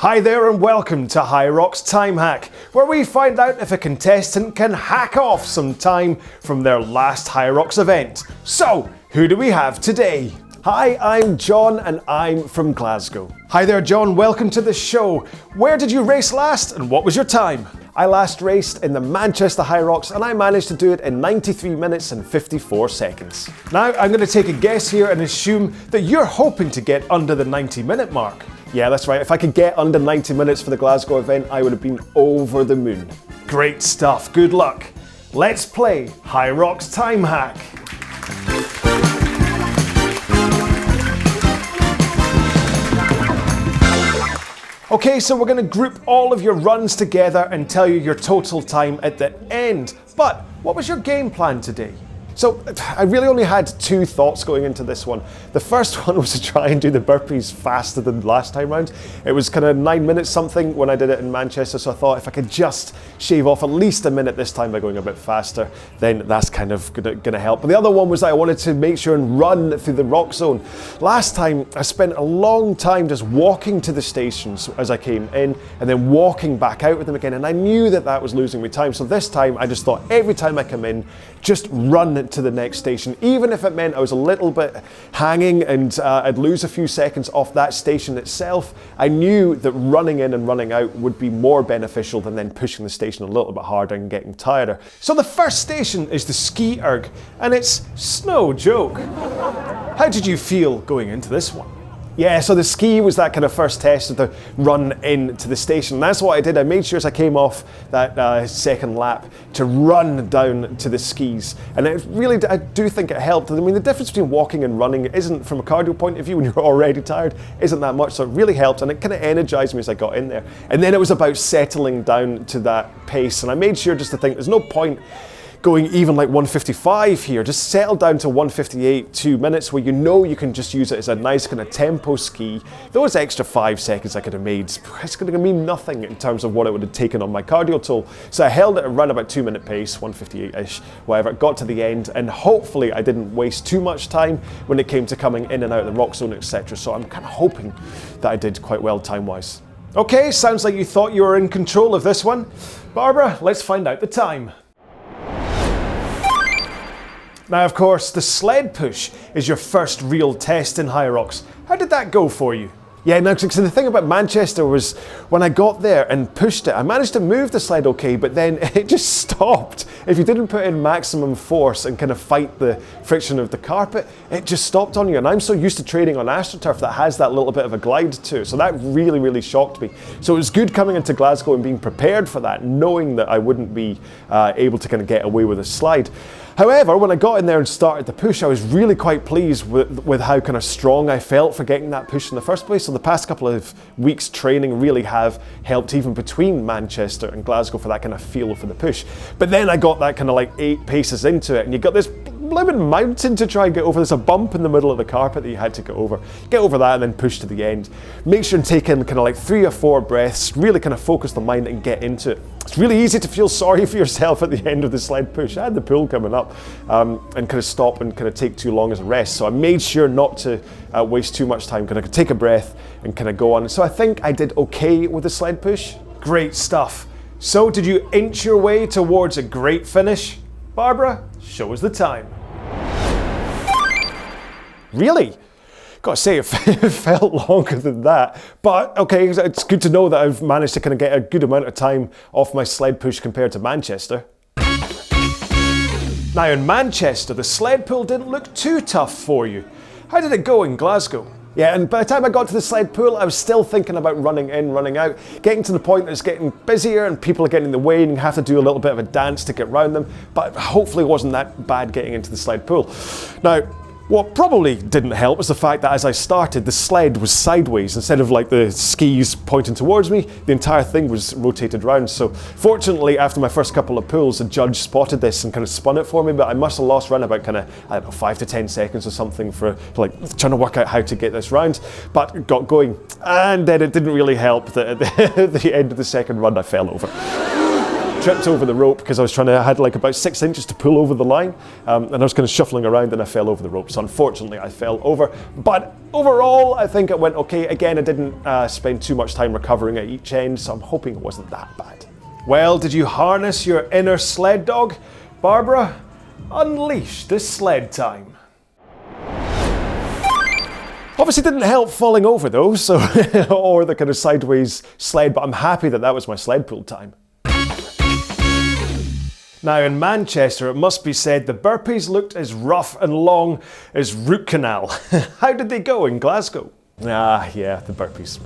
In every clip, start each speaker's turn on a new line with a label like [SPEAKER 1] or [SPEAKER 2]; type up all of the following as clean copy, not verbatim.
[SPEAKER 1] Hi there and welcome to HYROX Time Hack, where we find out if a contestant can hack off some time from their last HYROX event. So, who do we have today? Hi, I'm John and I'm from Glasgow. Hi there John, welcome to the show. Where did you race last and what was your time? I last raced in the Manchester HYROX and I managed to do it in 93 minutes and 54 seconds. Now I'm going to take a guess here and assume that you're hoping to get under the 90-minute mark. Yeah, that's right. If I could get under 90 minutes for the Glasgow event, I would have been over the moon. Great stuff. Good luck. Let's play HYROX Time Hack. Okay, so we're going to group all of your runs together and tell you your total time at the end. But what was your game plan today? So I really only had two thoughts going into this one. The first one was to try and do the burpees faster than last time round. It was kind of 9 minutes something when I did it in Manchester, so I thought if I could just shave off at least a minute this time by going a bit faster, then that's kind of gonna help. But the other one was that I wanted to make sure and run through the RoxZone. Last time I spent a long time just walking to the stations as I came in and then walking back out with them again, and I knew that that was losing me time. So this time I just thought every time I come in, just run to the next station, even if it meant I was a little bit hanging and I'd lose a few seconds off that station itself. I knew that running in and running out would be more beneficial than then pushing the station a little bit harder and getting tireder. So the first station is the ski erg, and it's no joke. How did you feel going into this one? Yeah, so the ski was that kind of first test of the run into the station. And that's what I did. I made sure as I came off that second lap to run down to the skis. And it really, I do think it helped. I mean, the difference between walking and running isn't, from a cardio point of view, when you're already tired, isn't that much. So it really helped, and it kind of energized me as I got in there. And then it was about settling down to that pace. And I made sure just to think there's no point going even like 155 here. Just settle down to 158, 2 minutes, where you know you can just use it as a nice kind of tempo ski. Those extra 5 seconds I could have made, it's going to mean nothing in terms of what it would have taken on my cardio toll. So I held it around about 2 minute pace, 158-ish, whatever. Got to the end, and hopefully I didn't waste too much time when it came to coming in and out of the RoxZone, etc. So I'm kind of hoping that I did quite well time-wise. Okay, sounds like you thought you were in control of this one. Barbara, let's find out the time. Now, of course, the sled push is your first real test in HYROX. How did that go for you? Yeah, now, so the thing about Manchester was when I got there and pushed it, I managed to move the sled okay, but then it just stopped. If you didn't put in maximum force and kind of fight the friction of the carpet, it just stopped on you. And I'm so used to training on AstroTurf that has that little bit of a glide to it. So that really, really shocked me. So it was good coming into Glasgow and being prepared for that, knowing that I wouldn't be able to kind of get away with a slide. However, when I got in there and started the push, I was really quite pleased with how kind of strong I felt for getting that push in the first place. So the past couple of weeks training really have helped even between Manchester and Glasgow for that kind of feel for the push. But then I got that kind of like 8 paces into it, and you got this blooming mountain to try and get over. There's a bump in the middle of the carpet that you had to get over. Get over that and then push to the end. Make sure and take in kind of like 3 or 4 breaths, really kind of focus the mind and get into it. It's really easy to feel sorry for yourself at the end of the sled push. I had the pool coming up and kind of stop and kind of take too long as a rest. So I made sure not to waste too much time, kind of take a breath and kind of go on. So I think I did okay with the sled push. Great stuff. So did you inch your way towards a great finish? Barbara, show us the time. Really? Gotta say, it felt longer than that. But okay, it's good to know that I've managed to kind of get a good amount of time off my sled push compared to Manchester. Now in Manchester, the sled pool didn't look too tough for you. How did it go in Glasgow? Yeah, and by the time I got to the sled pool, I was still thinking about running in, running out, getting to the point that it's getting busier and people are getting in the way and you have to do a little bit of a dance to get around them. But hopefully it wasn't that bad getting into the sled pool. Now, what probably didn't help was the fact that as I started, the sled was sideways. Instead of like the skis pointing towards me, the entire thing was rotated round. So fortunately, after my first couple of pulls, the judge spotted this and kind of spun it for me, but I must have lost around about kind of, I don't know, 5 to 10 seconds or something for like trying to work out how to get this round, but got going. And then it didn't really help that at the end of the second run, I fell over. tripped over the rope because I had like about 6 inches to pull over the line, and I was kind of shuffling around and I fell over the rope. So unfortunately I fell over, but overall I think it went okay. Again, I didn't spend too much time recovering at each end, so I'm hoping it wasn't that bad. Well, did you harness your inner sled dog? Barbara, unleash the sled time. Obviously didn't help falling over though, so or the kind of sideways sled, but I'm happy that that was my sled pool time. Now in Manchester, it must be said the burpees looked as rough and long as root canal. How did they go in Glasgow? Ah, yeah, the burpees.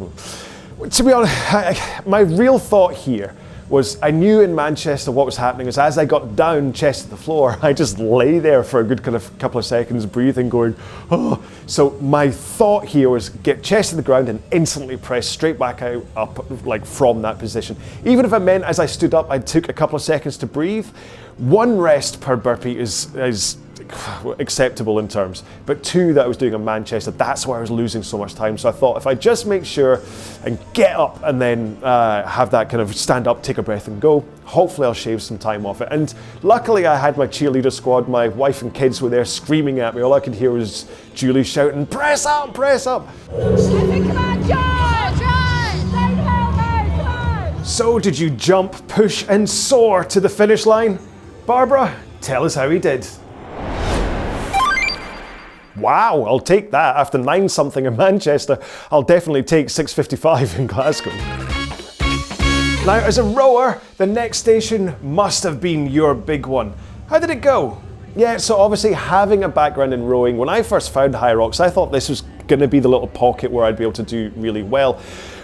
[SPEAKER 1] To be honest, my real thought here was I knew in Manchester what was happening is as I got down chest to the floor, I just lay there for a good kind of couple of seconds breathing going, oh. So my thought here was get chest to the ground and instantly press straight back out up like from that position. Even if it meant as I stood up I took a couple of seconds to breathe, 1 rest per burpee is acceptable in terms, but 2 that I was doing in Manchester, that's why I was losing so much time. So I thought if I just make sure and get up and then have that kind of stand up, take a breath and go, hopefully I'll shave some time off it. And luckily I had my cheerleader squad, my wife and kids were there screaming at me. All I could hear was Julie shouting, press up, press up. So did you jump, push and soar to the finish line? Barbara, tell us how he did. Wow, I'll take that. After 9 something in Manchester, I'll definitely take 6:55 in Glasgow. Now, as a rower, the next station must have been your big one. How did it go? Yeah, so obviously having a background in rowing, when I first found HYROX, I thought this was going to be the little pocket where I'd be able to do really well.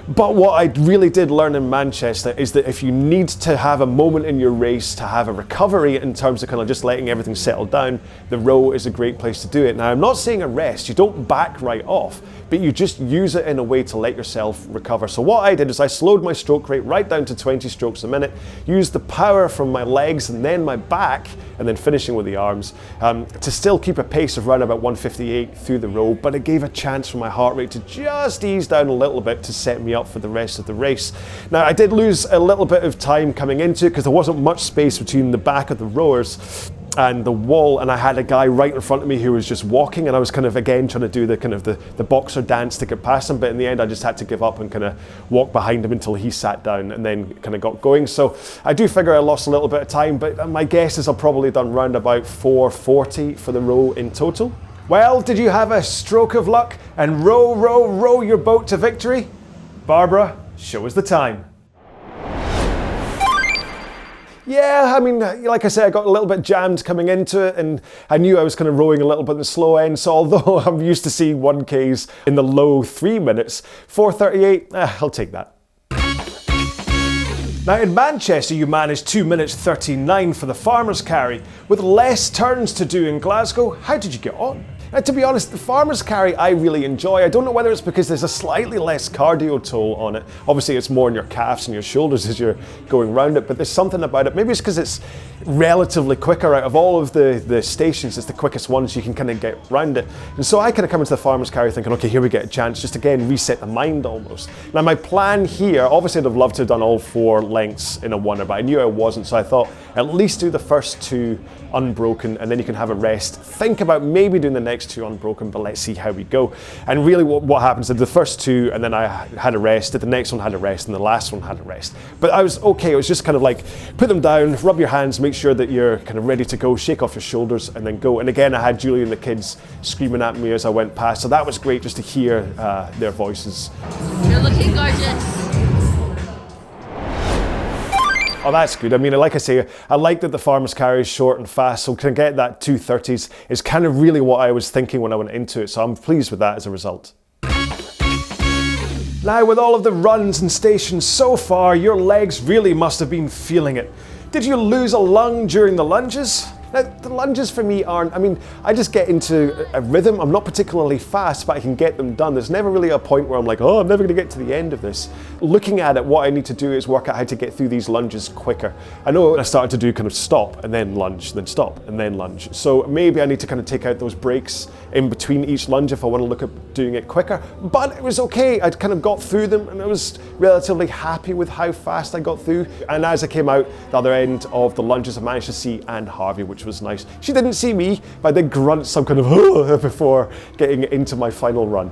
[SPEAKER 1] But what I really did learn in Manchester is that if you need to have a moment in your race to have a recovery in terms of kind of just letting everything settle down, the row is a great place to do it. Now, I'm not saying a rest, you don't back right off, but you just use it in a way to let yourself recover. So what I did is I slowed my stroke rate right down to 20 strokes a minute, used the power from my legs and then my back, and then finishing with the arms, to still keep a pace of around about 158 through the row, but it gave a chance for my heart rate to just ease down a little bit to set me up for the rest of the race. Now, I did lose a little bit of time coming into it because there wasn't much space between the back of the rowers and the wall, and I had a guy right in front of me who was just walking, and I was kind of again trying to do the kind of the boxer dance to get past him, but in the end I just had to give up and kind of walk behind him until he sat down and then kind of got going. So I do figure I lost a little bit of time, but my guess is I've probably done round about 4:40 for the row in total. Well, did you have a stroke of luck and row, row, row your boat to victory? Barbara, show us the time. Yeah, I mean, like I said, I got a little bit jammed coming into it, and I knew I was kind of rowing a little bit in the slow end, so although I'm used to seeing 1Ks in the low 3 minutes, 4:38, I'll take that. Now in Manchester, you managed 2 minutes 39 for the farmer's carry. With less turns to do in Glasgow, how did you get on? Now, to be honest, the farmer's carry I really enjoy. I don't know whether it's because there's a slightly less cardio toll on it. Obviously it's more in your calves and your shoulders as you're going round it, but there's something about it. Maybe it's because it's relatively quicker. Out of all of the stations, it's the quickest one, so you can kind of get round it. And so I kind of come into the farmer's carry thinking, okay, here we get a chance, just again reset the mind almost. Now my plan here, obviously I'd have loved to have done all 4 lengths in a oneer, but I knew I wasn't, so I thought at least do the first 2 unbroken and then you can have a rest. Think about maybe doing the next 2 unbroken, but let's see how we go. And really what happens is the first 2 and then I had a rest, the next one had a rest, and the last one had a rest. But I was okay, it was just kind of like put them down, rub your hands, make sure that you're kind of ready to go, shake off your shoulders and then go. And again, I had Julie and the kids screaming at me as I went past, so that was great just to hear their voices.
[SPEAKER 2] You're looking gorgeous.
[SPEAKER 1] Oh, that's good. I mean, like I say, I like that the farmer's carry is short and fast, so can get that 2:30s is kind of really what I was thinking when I went into it, so I'm pleased with that as a result. Now, with all of the runs and stations so far, your legs really must have been feeling it. Did you lose a lung during the lunges? Now, the lunges for me aren't, I mean, I just get into a rhythm. I'm not particularly fast, but I can get them done. There's never really a point where I'm like, oh, I'm never gonna get to the end of this. Looking at it, what I need to do is work out how to get through these lunges quicker. I know I started to do kind of stop and then lunge, then stop and then lunge. So maybe I need to kind of take out those breaks in between each lunge if I want to look at doing it quicker. But it was okay. I'd kind of got through them and I was relatively happy with how fast I got through. And as I came out the other end of the lunges, I managed to see Anne Harvey, which was nice. She didn't see me, but I did grunt some kind of before getting into my final run.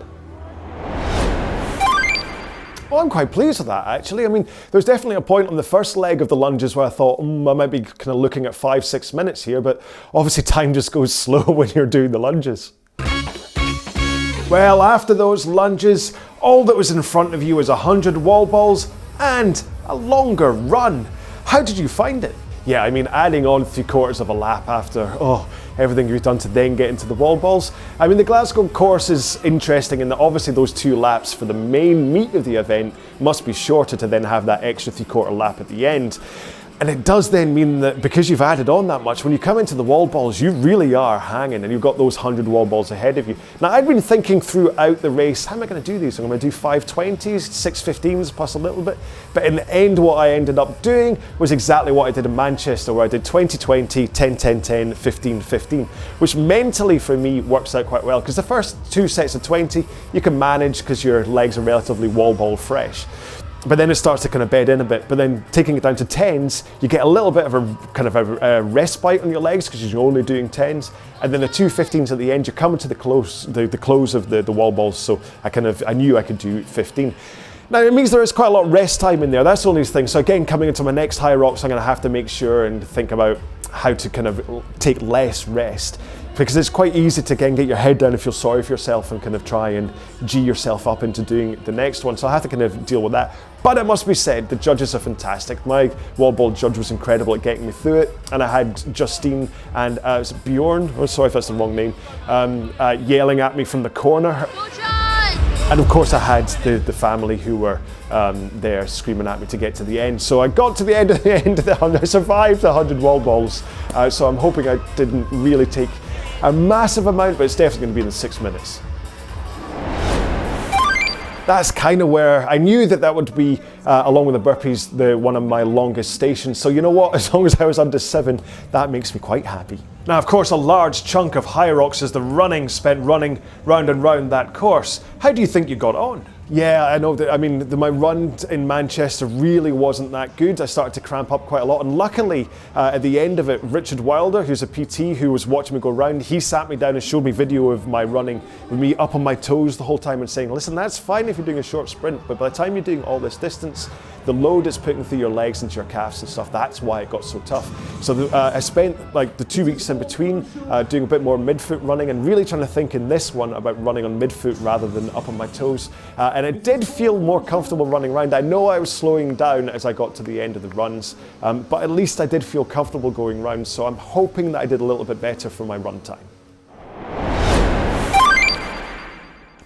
[SPEAKER 1] Well, I'm quite pleased with that, actually. I mean, there's definitely a point on the first leg of the lunges where I thought, I might be kind of looking at 5-6 minutes here, but obviously time just goes slow when you're doing the lunges. Well, after those lunges, all that was in front of you was 100 wall balls and a longer run. How did you find it? Yeah, I mean, adding on 3/4 of a lap after, everything you've done to then get into the wall balls. I mean, the Glasgow course is interesting in that obviously those 2 laps for the main meat of the event must be shorter to then have that extra 3/4 lap at the end. And it does then mean that because you've added on that much, when you come into the wall balls, you really are hanging and you've got those 100 wall balls ahead of you. Now, I'd been thinking throughout the race, how am I going to do these? I'm going to do 520s, 615s plus a little bit. But in the end, what I ended up doing was exactly what I did in Manchester, where I did 20-20, 10-10-10, 15-15, which mentally for me works out quite well because the first 2 sets of 20, you can manage because your legs are relatively wall ball fresh. But then it starts to kind of bed in a bit. But then taking it down to 10s, you get a little bit of a kind of a respite on your legs because you're only doing 10s. And then the 2 15s at the end, you're coming to the close of the wall balls. So I knew I could do 15. Now it means there is quite a lot of rest time in there. That's the only thing. So again, coming into my next HYROX, I'm going to have to make sure and think about how to kind of take less rest. Because it's quite easy to again get your head down and feel sorry for yourself and kind of try and G yourself up into doing the next one. So I have to kind of deal with that. But it must be said, the judges are fantastic. My wall ball judge was incredible at getting me through it. And I had Justine and was it Bjorn? Oh, sorry if that's the wrong name. Yelling at me from the corner. And of course I had the family who were there screaming at me to get to the end. So I got to the end of the 100. I survived the 100 wall balls. So I'm hoping I didn't really take a massive amount, but it's definitely going to be in the 6 minutes. That's kind of where I knew that would be, along with the burpees, one of my longest stations. So you know what, as long as I was under 7, that makes me quite happy. Now, of course, a large chunk of HYROX is the running spent running round and round that course. How do you think you got on? Yeah, I know that, I mean, my run in Manchester really wasn't that good. I started to cramp up quite a lot. And luckily, at the end of it, Richard Wilder, who's a PT who was watching me go round, he sat me down and showed me video of my running with me up on my toes the whole time and saying, listen, that's fine if you're doing a short sprint, but by the time you're doing all this distance, the load it's putting through your legs into your calves and stuff, that's why it got so tough. So I spent like the 2 weeks in between doing a bit more midfoot running and really trying to think in this one about running on midfoot rather than up on my toes. And it did feel more comfortable running around. I know I was slowing down as I got to the end of the runs, but at least I did feel comfortable going round. So I'm hoping that I did a little bit better for my run time.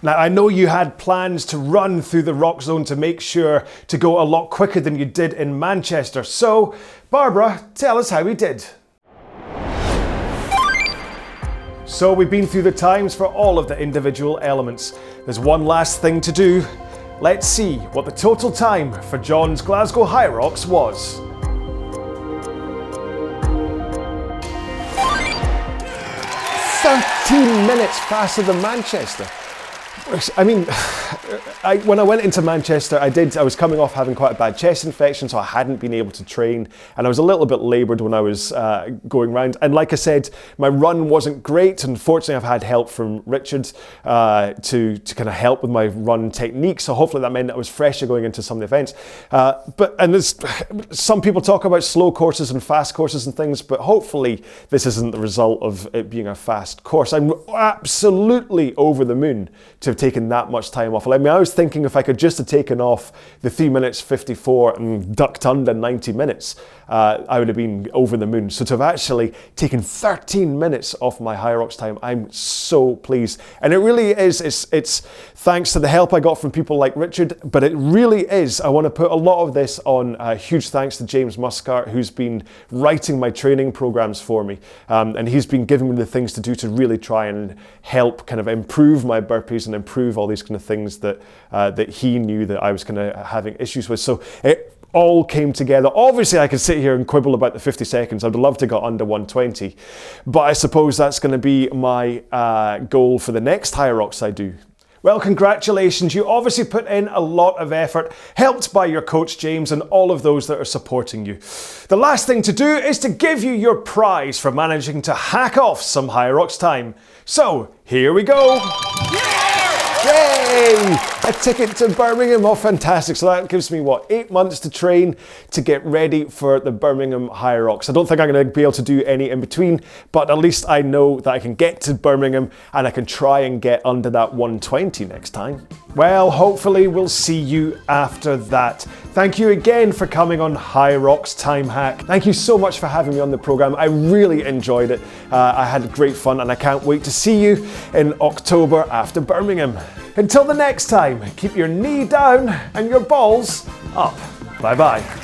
[SPEAKER 1] Now, I know you had plans to run through the RoxZone to make sure to go a lot quicker than you did in Manchester. So, Barbara, tell us how we did. So we've been through the times for all of the individual elements. There's one last thing to do. Let's see what the total time for John's Glasgow HYROX was. 13 minutes faster than Manchester. I mean, when I went into Manchester, I was coming off having quite a bad chest infection, so I hadn't been able to train, and I was a little bit laboured when I was going round. And like I said, my run wasn't great. Unfortunately, I've had help from Richard to kind of help with my run technique, so hopefully that meant I was fresher going into some of the events. And there's some people talk about slow courses and fast courses and things, but hopefully this isn't the result of it being a fast course. I'm absolutely over the moon to have taken that much time off. Let mean, I was thinking if I could just have taken off the 3 minutes 54 and ducked under 90 minutes, I would have been over the moon. So to have actually taken 13 minutes off my HYROX time, I'm so pleased. And it really is, it's thanks to the help I got from people like Richard, but it really is, I want to put a lot of this on huge thanks to James Muscart, who's been writing my training programs for me. And he's been giving me the things to do to really try and help kind of improve my burpees and improve all these kind of things that, that he knew that I was kind of having issues with. So it all came together. Obviously, I could sit here and quibble about the 50 seconds. I'd love to go under 120, but I suppose that's going to be my goal for the next HYROX I do. Well, congratulations. You obviously put in a lot of effort, helped by your coach James and all of those that are supporting you. The last thing to do is to give you your prize for managing to hack off some HYROX time. So, here we go. Yay! A ticket to Birmingham. Oh, fantastic. So that gives me, what, 8 months to train to get ready for the Birmingham HYROX. I don't think I'm going to be able to do any in between, but at least I know that I can get to Birmingham and I can try and get under that 120 next time. Well, hopefully we'll see you after that. Thank you again for coming on HYROX Time Hack. Thank you so much for having me on the program. I really enjoyed it. I had great fun and I can't wait to see you in October after Birmingham. Until the next time, keep your knee down and your balls up. Bye bye.